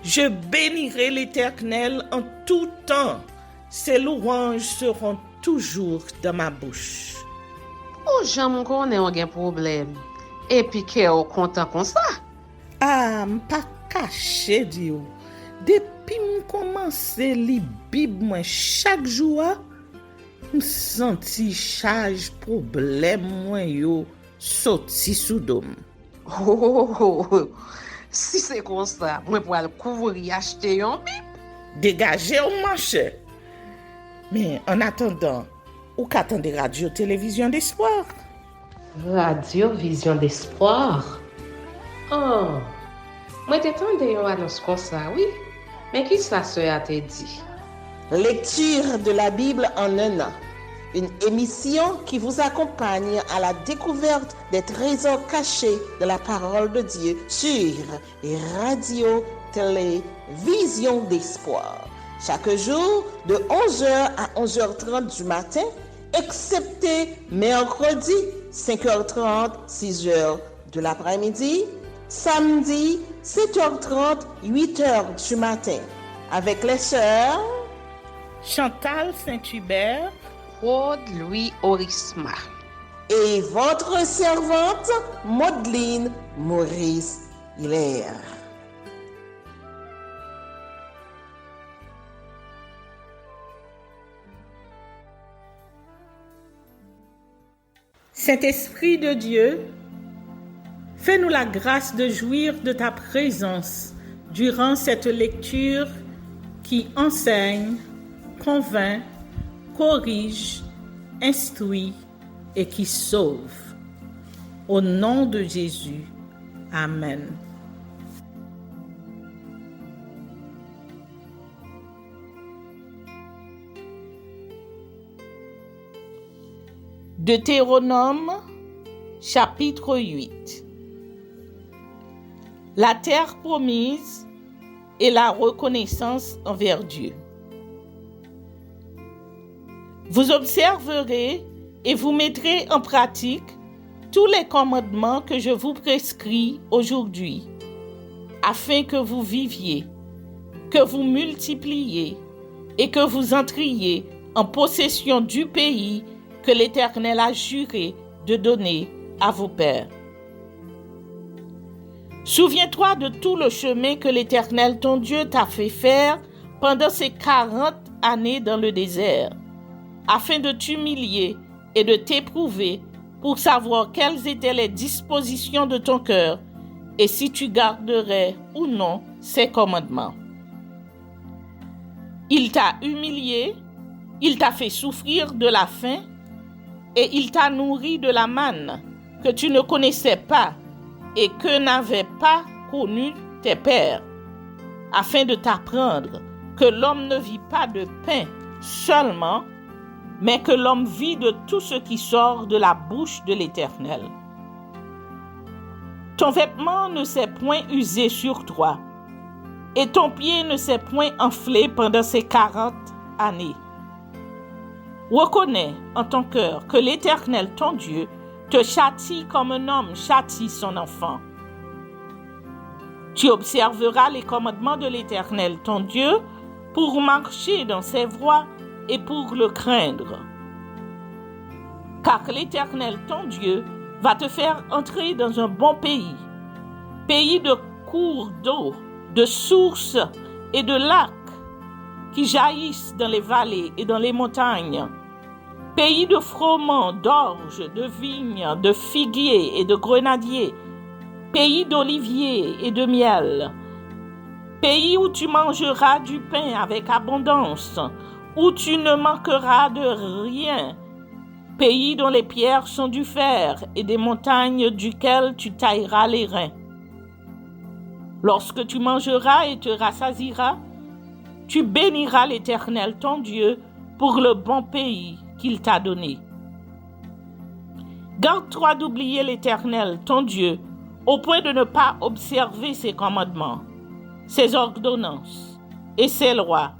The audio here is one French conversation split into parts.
Je bénirai l'Éternel en tout temps. Ses louanges seront toujours dans ma bouche. Oh, j'aime qu'on ait un problème. Et puis qu'elle est content comme ça. Ah, m'pas caché, Dio. Depuis m'komanse li Bib moi chaque jour, m'senti charge problème moi yo sorti sous dom. Oh, si c'est comme ça, moi pour aller couvrir acheter un bip. Dégagez au marché. Mais en attendant, ou qu'attendez radio télévision d'espoir? Radio Vision d'Espoir. Oh, moi t'attendais une annonce comme ça, oui. Mais qui ça a te dit? Lecture de la Bible en un an. Une émission qui vous accompagne à la découverte des trésors cachés de la parole de Dieu sur Radio Télévision d'Espoir. Chaque jour de 11h à 11h30 du matin, excepté mercredi 5h30, 6h de l'après-midi, samedi 7h30, 8h du matin, avec les sœurs Chantal Saint-Hubert, Claude Louis Orisma. et votre servante Maudeline Maurice Hilaire. Saint-Esprit de Dieu, fais-nous la grâce de jouir de ta présence durant cette lecture qui enseigne, convainc, corrige, instruit et qui sauve. Au nom de Jésus. Amen. Deutéronome, chapitre 8. La terre promise et la reconnaissance envers Dieu. Vous observerez et vous mettrez en pratique tous les commandements que je vous prescris aujourd'hui, afin que vous viviez, que vous multipliez et que vous entriez en possession du pays que l'Éternel a juré de donner à vos pères. Souviens-toi de tout le chemin que l'Éternel ton Dieu t'a fait faire pendant ces 40 années dans le désert, afin de t'humilier et de t'éprouver pour savoir quelles étaient les dispositions de ton cœur et si tu garderais ou non ses commandements. Il t'a humilié, il t'a fait souffrir de la faim et il t'a nourri de la manne que tu ne connaissais pas et que n'avaient pas connu tes pères, afin de t'apprendre que l'homme ne vit pas de pain seulement, mais que l'homme vit de tout ce qui sort de la bouche de l'Éternel. Ton vêtement ne s'est point usé sur toi, et ton pied ne s'est point enflé pendant ces 40 années. Reconnais en ton cœur que l'Éternel, ton Dieu, te châtie comme un homme châtie son enfant. Tu observeras les commandements de l'Éternel, ton Dieu, pour marcher dans ses voies et pour le craindre. Car l'Éternel, ton Dieu, va te faire entrer dans un bon pays, pays de cours d'eau, de sources et de lacs qui jaillissent dans les vallées et dans les montagnes, pays de froment, d'orge, de vignes, de figuiers et de grenadiers, pays d'oliviers et de miel, pays où tu mangeras du pain avec abondance, où tu ne manqueras de rien, pays dont les pierres sont du fer et des montagnes duquel tu tailleras les reins. Lorsque tu mangeras et te rassasieras, tu béniras l'Éternel ton Dieu pour le bon pays qu'il t'a donné. Garde-toi d'oublier l'Éternel ton Dieu au point de ne pas observer ses commandements, ses ordonnances et ses lois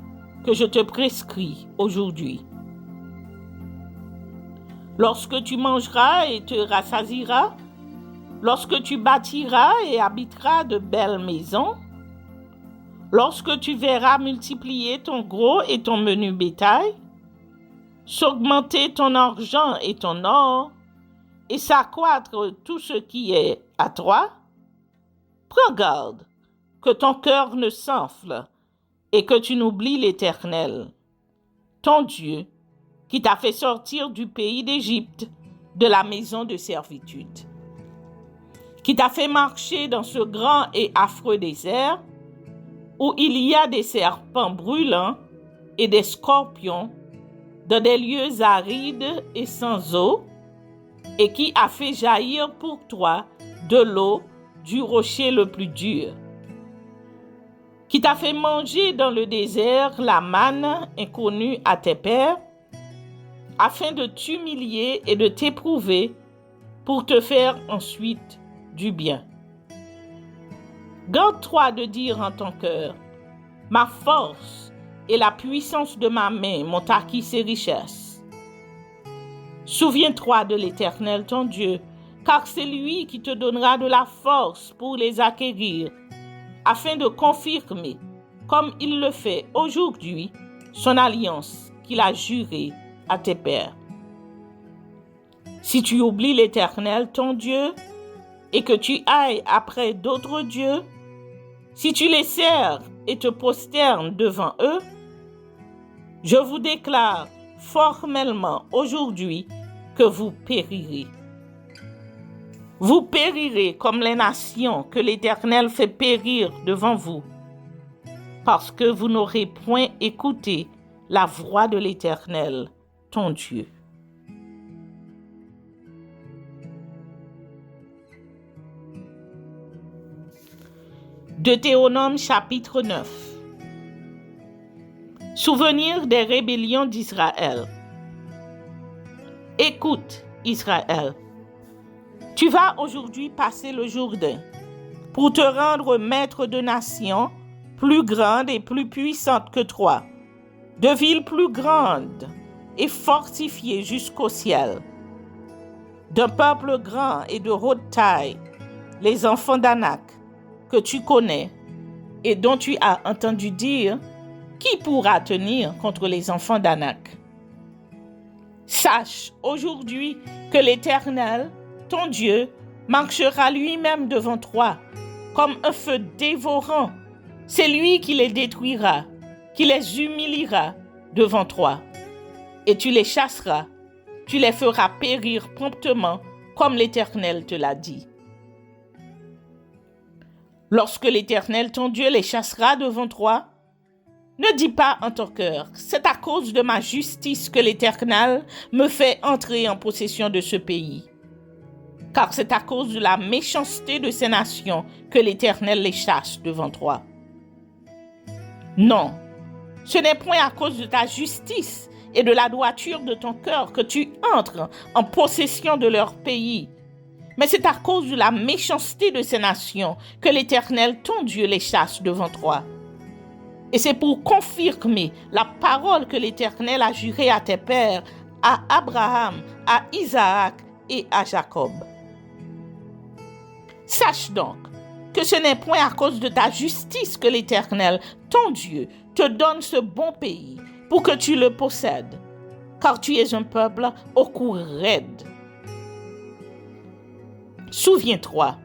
que je te prescris aujourd'hui. Lorsque tu mangeras et te rassasieras, lorsque tu bâtiras et habiteras de belles maisons, Lorsque tu verras multiplier ton gros et ton menu bétail, s'augmenter ton argent et ton or, et s'accroître tout ce qui est à toi, prends garde que ton cœur ne s'enfle et que tu n'oublies l'Éternel, ton Dieu, qui t'a fait sortir du pays d'Égypte, de la maison de servitude, qui t'a fait marcher dans ce grand et affreux désert, où il y a des serpents brûlants et des scorpions, dans des lieux arides et sans eau, et qui a fait jaillir pour toi de l'eau du rocher le plus dur, qui t'a fait manger dans le désert la manne inconnue à tes pères, afin de t'humilier et de t'éprouver pour te faire ensuite du bien. Garde-toi de dire en ton cœur, ma force et la puissance de ma main m'ont acquis ces richesses. Souviens-toi de l'Éternel ton Dieu, car c'est lui qui te donnera de la force pour les acquérir, afin de confirmer, comme il le fait aujourd'hui, son alliance qu'il a jurée à tes pères. Si tu oublies l'Éternel ton Dieu, et que tu ailles après d'autres dieux, si tu les sers et te prosternes devant eux, je vous déclare formellement aujourd'hui que vous périrez. Vous périrez comme les nations que l'Éternel fait périr devant vous, parce que vous n'aurez point écouté la voix de l'Éternel, ton Dieu. Deutéronome chapitre 9. Souvenir des rébellions d'Israël. Écoute, Israël, tu vas aujourd'hui passer le Jourdain pour te rendre maître de nations plus grandes et plus puissantes que toi, de villes plus grandes et fortifiées jusqu'au ciel, d'un peuple grand et de haute taille, les enfants d'Anak, que tu connais et dont tu as entendu dire, qui pourra tenir contre les enfants d'Anak? Sache aujourd'hui que l'Éternel, ton Dieu, marchera lui-même devant toi comme un feu dévorant. C'est lui qui les détruira, qui les humiliera devant toi. Et tu les chasseras, tu les feras périr promptement comme l'Éternel te l'a dit. Lorsque l'Éternel, ton Dieu, les chassera devant toi, ne dis pas en ton cœur, c'est à cause de ma justice que l'Éternel me fait entrer en possession de ce pays. Car c'est à cause de la méchanceté de ces nations que l'Éternel les chasse devant toi. Non, ce n'est point à cause de ta justice et de la droiture de ton cœur que tu entres en possession de leur pays. Mais c'est à cause de la méchanceté de ces nations que l'Éternel, ton Dieu, les chasse devant toi. Et c'est pour confirmer la parole que l'Éternel a jurée à tes pères, à Abraham, à Isaac et à Jacob. Sache donc que ce n'est point à cause de ta justice que l'Éternel, ton Dieu, te donne ce bon pays pour que tu le possèdes, car tu es un peuple au cou raide. Souviens-toi,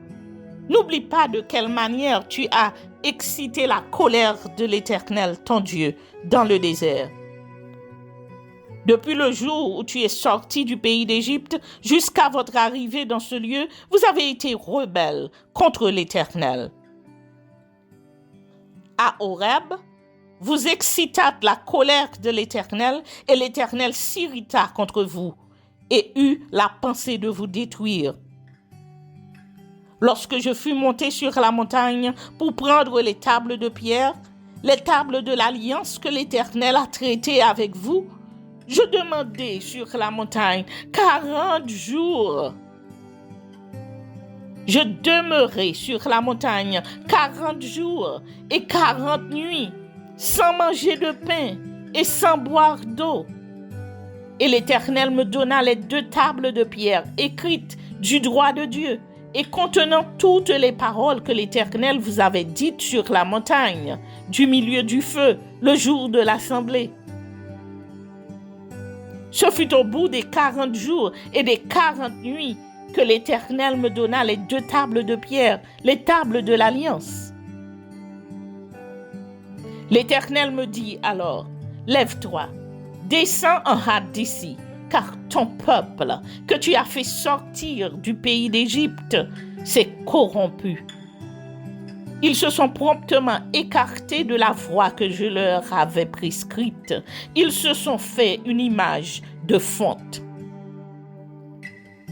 n'oublie pas de quelle manière tu as excité la colère de l'Éternel, ton Dieu, dans le désert. Depuis le jour où tu es sorti du pays d'Égypte jusqu'à votre arrivée dans ce lieu, vous avez été rebelles contre l'Éternel. À Horeb, vous excitâtes la colère de l'Éternel et l'Éternel s'irrita contre vous et eut la pensée de vous détruire. Lorsque je fus monté sur la montagne pour prendre les tables de pierre, les tables de l'alliance que l'Éternel a traitées avec vous, je demandai sur la montagne 40 jours. Je demeurai sur la montagne 40 jours et 40 nuits, sans manger de pain et sans boire d'eau. Et l'Éternel me donna les 2 tables de pierre écrites du droit de Dieu, et contenant toutes les paroles que l'Éternel vous avait dites sur la montagne, du milieu du feu, le jour de l'assemblée. Ce fut au bout des 40 jours et des 40 nuits que l'Éternel me donna les 2 tables de pierre, les tables de l'Alliance. L'Éternel me dit alors, « Lève-toi, descends en hâte d'ici, car ton peuple que tu as fait sortir du pays d'Égypte s'est corrompu. Ils se sont promptement écartés de la voie que je leur avais prescrite. Ils se sont fait une image de fonte. »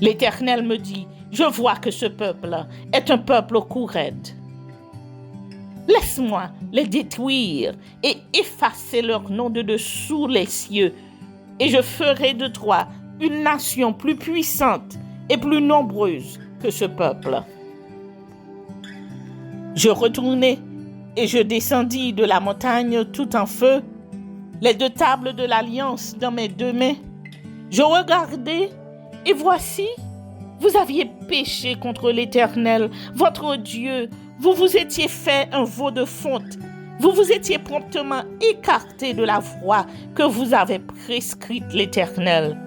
L'Éternel me dit, « Je vois que ce peuple est un peuple au cou raide. Laisse-moi les détruire et effacer leur nom de dessous les cieux, et je ferai de toi une nation plus puissante et plus nombreuse que ce peuple. » Je retournai et je descendis de la montagne tout en feu, les 2 tables de l'Alliance dans mes 2 mains. Je regardai et voici, vous aviez péché contre l'Éternel, votre Dieu. Vous vous étiez fait un veau de fonte. Vous vous étiez promptement écarté de la voie que vous avait prescrite l'Éternel.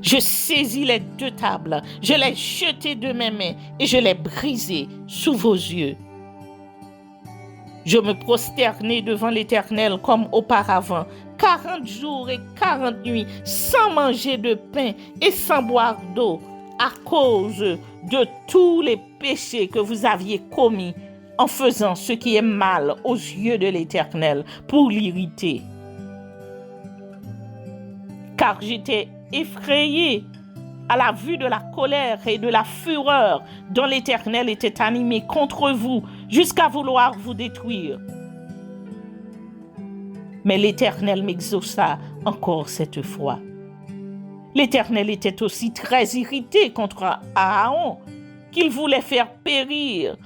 Je saisis les 2 tables, je les jetai de mes mains et je les brisai sous vos yeux. Je me prosternai devant l'Éternel comme auparavant, 40 jours et 40 nuits, sans manger de pain et sans boire d'eau, à cause de tous les péchés que vous aviez commis en faisant ce qui est mal aux yeux de l'Éternel pour l'irriter. Car j'étais effrayé à la vue de la colère et de la fureur dont l'Éternel était animé contre vous jusqu'à vouloir vous détruire. Mais l'Éternel m'exauça encore cette fois. L'Éternel était aussi très irrité contre Aaron, qu'il voulait faire périr,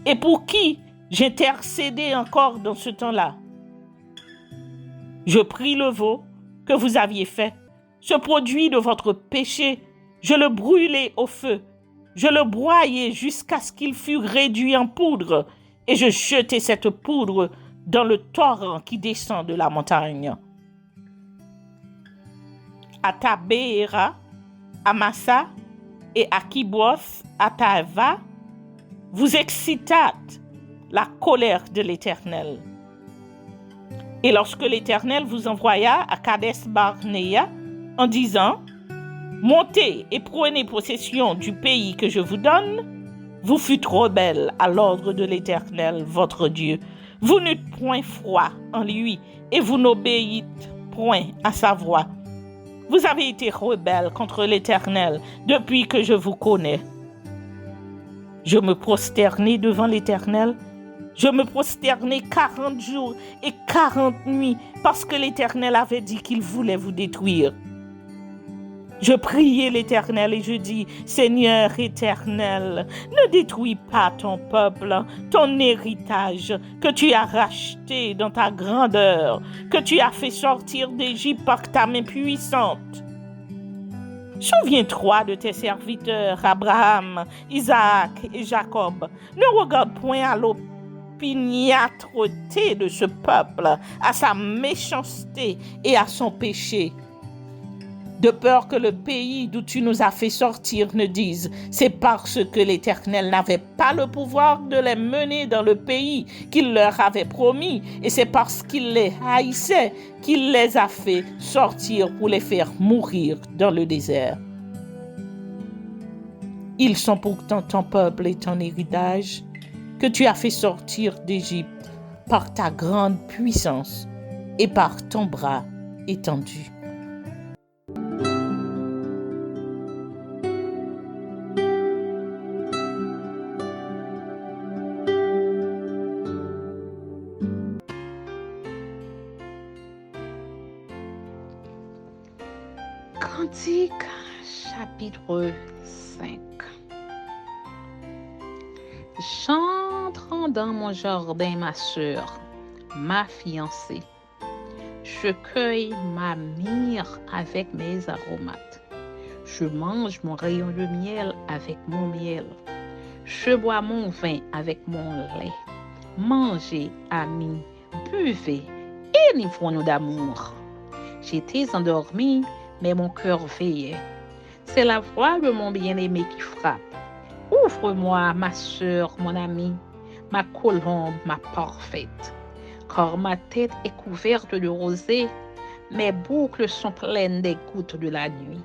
et pour qui j'intercédais encore dans ce temps-là. Je pris le veau que vous aviez fait, ce produit de votre péché, je le brûlai au feu, je le broyai jusqu'à ce qu'il fût réduit en poudre, et je jetai cette poudre dans le torrent qui descend de la montagne. À Tabéra, à Massa et à Kibroth, à Taava, vous excitâtes la colère de l'Éternel. Et lorsque l'Éternel vous envoya à Kades Barnéa en disant « Montez et prenez possession du pays que je vous donne », vous fûtes rebelles à l'ordre de l'Éternel, votre Dieu. Vous n'eûtes point foi en lui et vous n'obéîtes point à sa voix. Vous avez été rebelles contre l'Éternel depuis que je vous connais. Je me prosternai devant l'Éternel. Je me prosternai 40 jours et 40 nuits parce que l'Éternel avait dit qu'il voulait vous détruire. Je priai l'Éternel et je dis, Seigneur éternel, ne détruis pas ton peuple, ton héritage que tu as racheté dans ta grandeur, que tu as fait sortir d'Égypte par ta main puissante. Souviens-toi de tes serviteurs Abraham, Isaac et Jacob. Ne regarde point à l'opiniâtreté de ce peuple, à sa méchanceté et à son péché. De peur que le pays d'où tu nous as fait sortir ne dise, c'est parce que l'Éternel n'avait pas le pouvoir de les mener dans le pays qu'il leur avait promis, et c'est parce qu'il les haïssait qu'il les a fait sortir pour les faire mourir dans le désert. Ils sont pourtant ton peuple et ton héritage, que tu as fait sortir d'Égypte par ta grande puissance et par ton bras étendu. Cantique chapitre 5. J'entre dans mon jardin, ma sœur, ma fiancée. Je cueille ma myrrhe avec mes aromates. Je mange mon rayon de miel avec mon miel. Je bois mon vin avec mon lait. Mangez, amis, buvez, enivrons-nous d'amour. J'étais endormi, mais mon cœur veillait. C'est la voix de mon bien-aimé qui frappe. Ouvre-moi, ma sœur, mon amie, ma colombe, ma parfaite. Car ma tête est couverte de rosée, mes boucles sont pleines des gouttes de la nuit.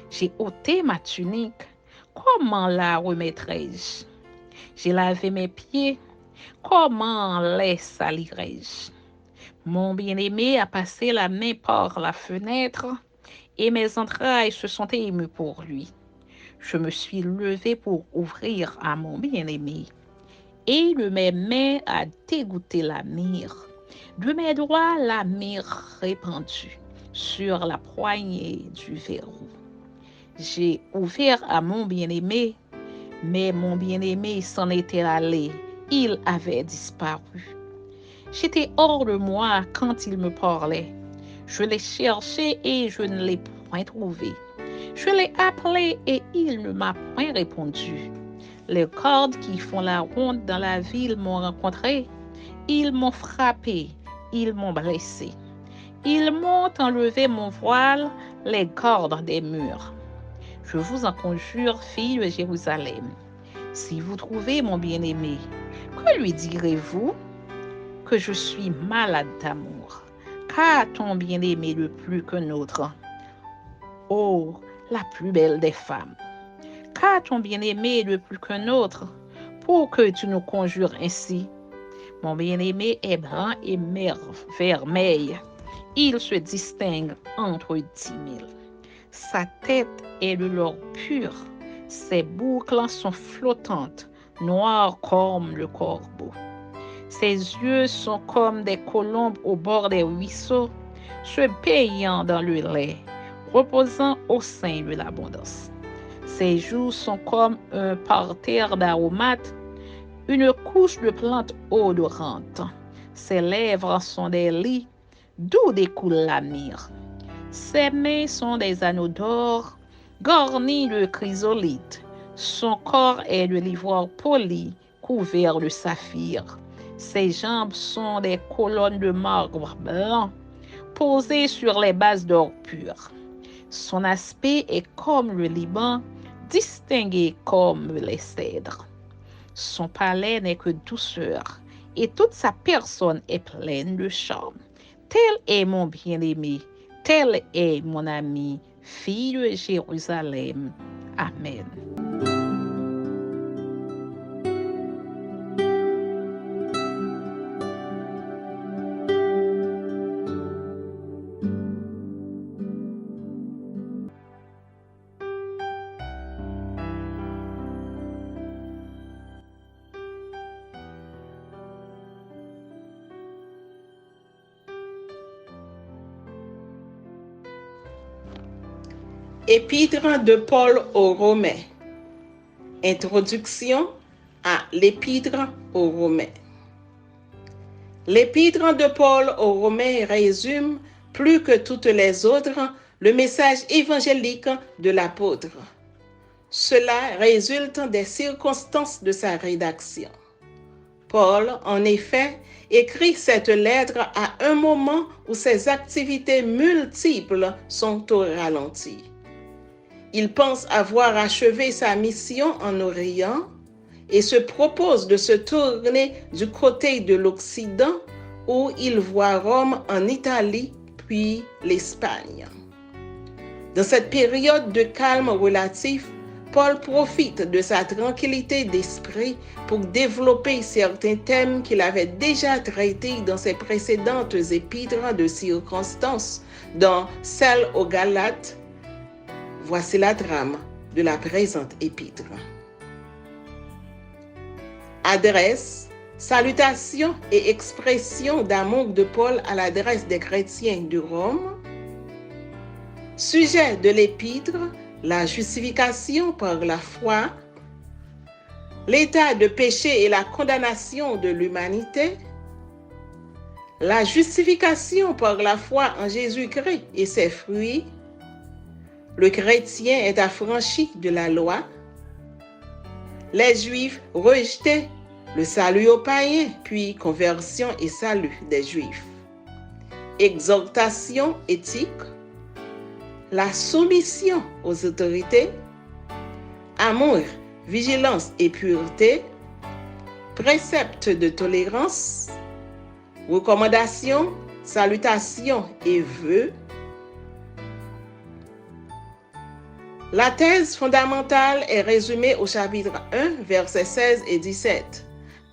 J'ai ôté ma tunique, comment la remettrai-je? J'ai lavé mes pieds, comment les salirai-je? Mon bien-aimé a passé la main par la fenêtre et mes entrailles se sont émues pour lui. Je me suis levée pour ouvrir à mon bien-aimé et de mes mains a dégoûté la myrrhe, de mes doigts la myrrhe répandue sur la poignée du verrou. J'ai ouvert à mon bien-aimé, mais mon bien-aimé s'en était allé, il avait disparu. J'étais hors de moi quand il me parlait. Je l'ai cherché et je ne l'ai point trouvé. Je l'ai appelé et il ne m'a point répondu. Les cordes qui font la ronde dans la ville m'ont rencontré. Ils m'ont frappé, ils m'ont blessé. Ils m'ont enlevé mon voile, les cordes des murs. Je vous en conjure, filles de Jérusalem, si vous trouvez mon bien-aimé, que lui direz-vous? Que je suis malade d'amour. Qu'a ton bien-aimé de plus qu'un autre? Oh, la plus belle des femmes. Qu'a ton bien-aimé de plus qu'un autre pour que tu nous conjures ainsi? Mon bien-aimé est blanc et vermeil. Il se distingue entre 10 000. Sa tête est de l'or pur. Ses boucles sont flottantes, noires comme le corbeau. Ses yeux sont comme des colombes au bord des ruisseaux, se payant dans le lait, reposant au sein de l'abondance. Ses joues sont comme un parterre d'aromates, une couche de plantes odorantes. Ses lèvres sont des lits, d'où découle la myrrhe. Ses mains sont des anneaux d'or, garnis de chrysolites. Son corps est de l'ivoire poli, couvert de saphir. Ses jambes sont des colonnes de marbre blanc, posées sur les bases d'or pur. Son aspect est comme le Liban, distingué comme les cèdres. Son palais n'est que douceur, et toute sa personne est pleine de charme. Tel est mon bien-aimé, tel est mon ami, fille de Jérusalem. Amen. Épître de Paul aux Romains. Introduction à l'Épître aux Romains. L'Épître de Paul aux Romains résume, plus que toutes les autres, le message évangélique de l'apôtre. Cela résulte des circonstances de sa rédaction. Paul, en effet, écrit cette lettre à un moment où ses activités multiples sont au ralenti. Il pense avoir achevé sa mission en Orient et se propose de se tourner du côté de l'Occident où il voit Rome en Italie puis l'Espagne. Dans cette période de calme relatif, Paul profite de sa tranquillité d'esprit pour développer certains thèmes qu'il avait déjà traités dans ses précédentes épîtres de circonstances, dont celle aux Galates. Voici la trame de la présente épître. Adresse, salutations et expressions d'amour de Paul à l'adresse des chrétiens de Rome. Sujet de l'épître, la justification par la foi, l'état de péché et la condamnation de l'humanité, la justification par la foi en Jésus-Christ et ses fruits, le chrétien est affranchi de la loi. Les Juifs rejetaient le salut aux païens, puis conversion et salut des Juifs. Exhortation éthique, la soumission aux autorités, amour, vigilance et pureté, préceptes de tolérance, recommandations, salutations et vœux. La thèse fondamentale est résumée au chapitre 1, versets 16 et 17.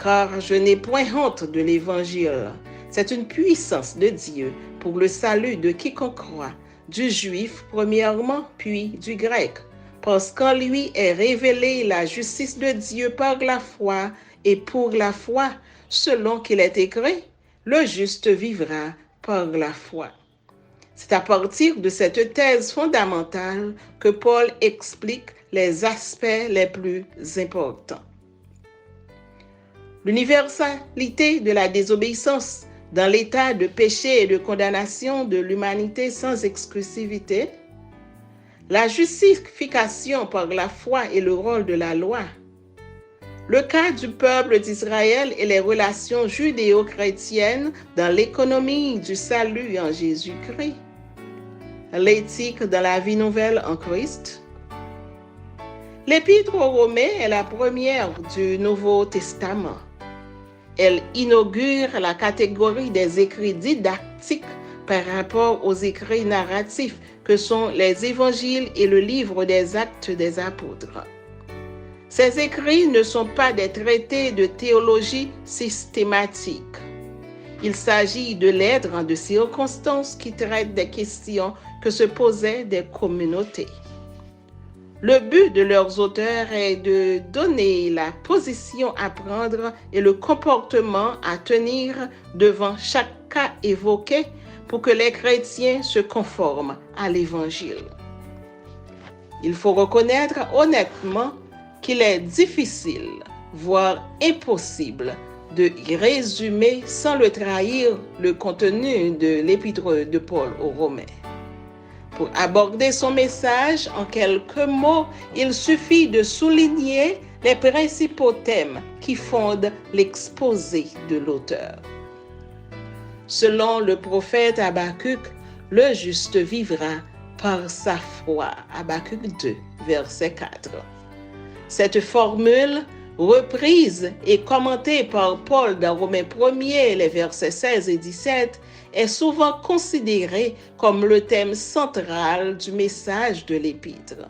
Car je n'ai point honte de l'Évangile. C'est une puissance de Dieu pour le salut de quiconque croit, du juif premièrement, puis du grec, parce qu'en lui est révélée la justice de Dieu par la foi et pour la foi, selon qu'il est écrit, le juste vivra par la foi. C'est à partir de cette thèse fondamentale que Paul explique les aspects les plus importants. L'universalité de la désobéissance dans l'état de péché et de condamnation de l'humanité sans exclusivité, la justification par la foi et le rôle de la loi, le cas du peuple d'Israël et les relations judéo-chrétiennes dans l'économie du salut en Jésus-Christ, l'éthique dans la vie nouvelle en Christ. L'Épître aux Romains est la première du Nouveau Testament. Elle inaugure la catégorie des écrits didactiques par rapport aux écrits narratifs que sont les évangiles et le livre des Actes des Apôtres. Ces écrits ne sont pas des traités de théologie systématique. Il s'agit de lettres de circonstances qui traitent des questions que se posaient des communautés. Le but de leurs auteurs est de donner la position à prendre et le comportement à tenir devant chaque cas évoqué pour que les chrétiens se conforment à l'Évangile. Il faut reconnaître honnêtement qu'il est difficile, voire impossible, de résumer sans le trahir le contenu de l'Épître de Paul aux Romains. Pour aborder son message en quelques mots, il suffit de souligner les principaux thèmes qui fondent l'exposé de l'auteur. Selon le prophète Habakkuk, le juste vivra par sa foi. Habakkuk 2, verset 4. Cette formule, reprise et commentée par Paul dans Romains 1er, les versets 16 et 17, est souvent considérée comme le thème central du message de l'Épître.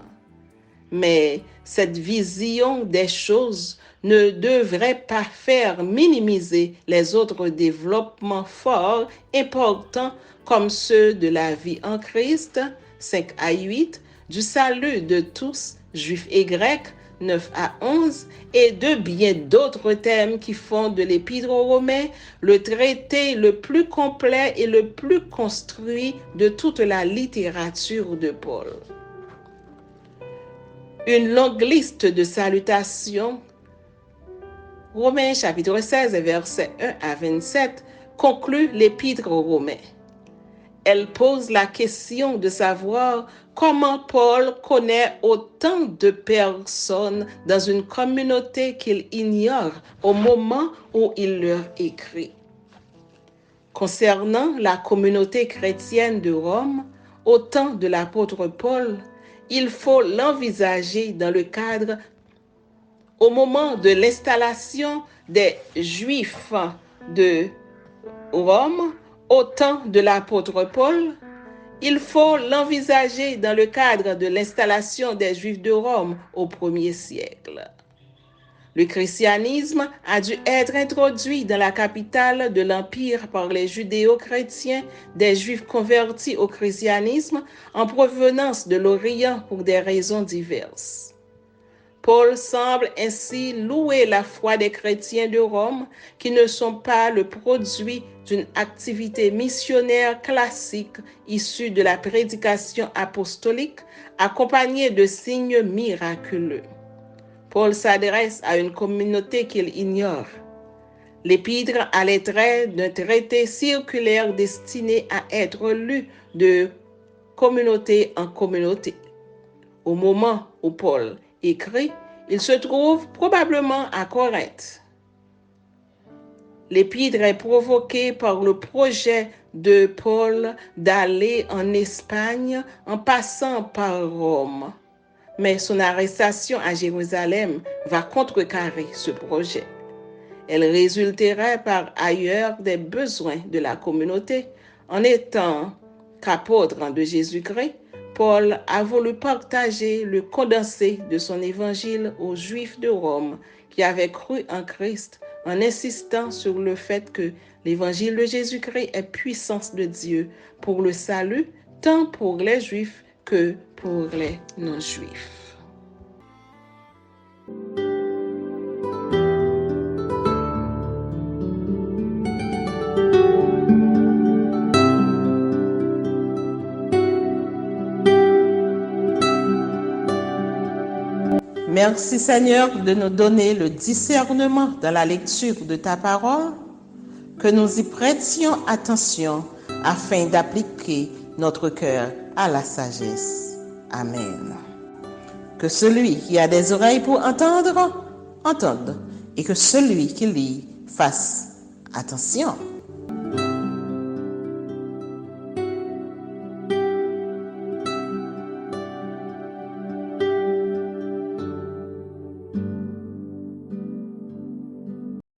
Mais cette vision des choses ne devrait pas faire minimiser les autres développements forts, importants, comme ceux de la vie en Christ, 5 à 8, du salut de tous, juifs et grecs, 9 à 11, et de bien d'autres thèmes qui font de l'Épître aux Romains le traité le plus complet et le plus construit de toute la littérature de Paul. Une longue liste de salutations, Romains chapitre 16, versets 1 à 27, conclut l'Épître aux Romains. Elle pose la question de savoir comment Paul connaît autant de personnes dans une communauté qu'il ignore au moment où il leur écrit. Concernant la communauté chrétienne de Rome, au temps de l'apôtre Paul, il faut l'envisager dans le cadre au moment de l'installation des Juifs de Rome, au temps de l'apôtre Paul, il faut l'envisager dans le cadre de l'installation des Juifs de Rome au 1er siècle. Le christianisme a dû être introduit dans la capitale de l'Empire par les judéo-chrétiens, des Juifs convertis au christianisme en provenance de l'Orient pour des raisons diverses. Paul semble ainsi louer la foi des chrétiens de Rome qui ne sont pas le produit d'une activité missionnaire classique issue de la prédication apostolique accompagnée de signes miraculeux. Paul s'adresse à une communauté qu'il ignore. L'épître a les traits d'un traité circulaire destiné à être lu de communauté en communauté. Au moment où Paul écrit, il se trouve probablement à Corinthe. L'épître est provoquée par le projet de Paul d'aller en Espagne en passant par Rome. Mais son arrestation à Jérusalem va contrecarrer ce projet. Elle résulterait par ailleurs des besoins de la communauté. En étant qu'apôtre de Jésus-Christ, Paul a voulu partager le condensé de son évangile aux Juifs de Rome qui avaient cru en Christ, en insistant sur le fait que l'évangile de Jésus-Christ est puissance de Dieu pour le salut, tant pour les Juifs que pour les non-Juifs. Merci Seigneur de nous donner le discernement dans la lecture de ta parole, que nous y prêtions attention afin d'appliquer notre cœur à la sagesse. Amen. Que celui qui a des oreilles pour entendre, entende, et que celui qui lit fasse attention.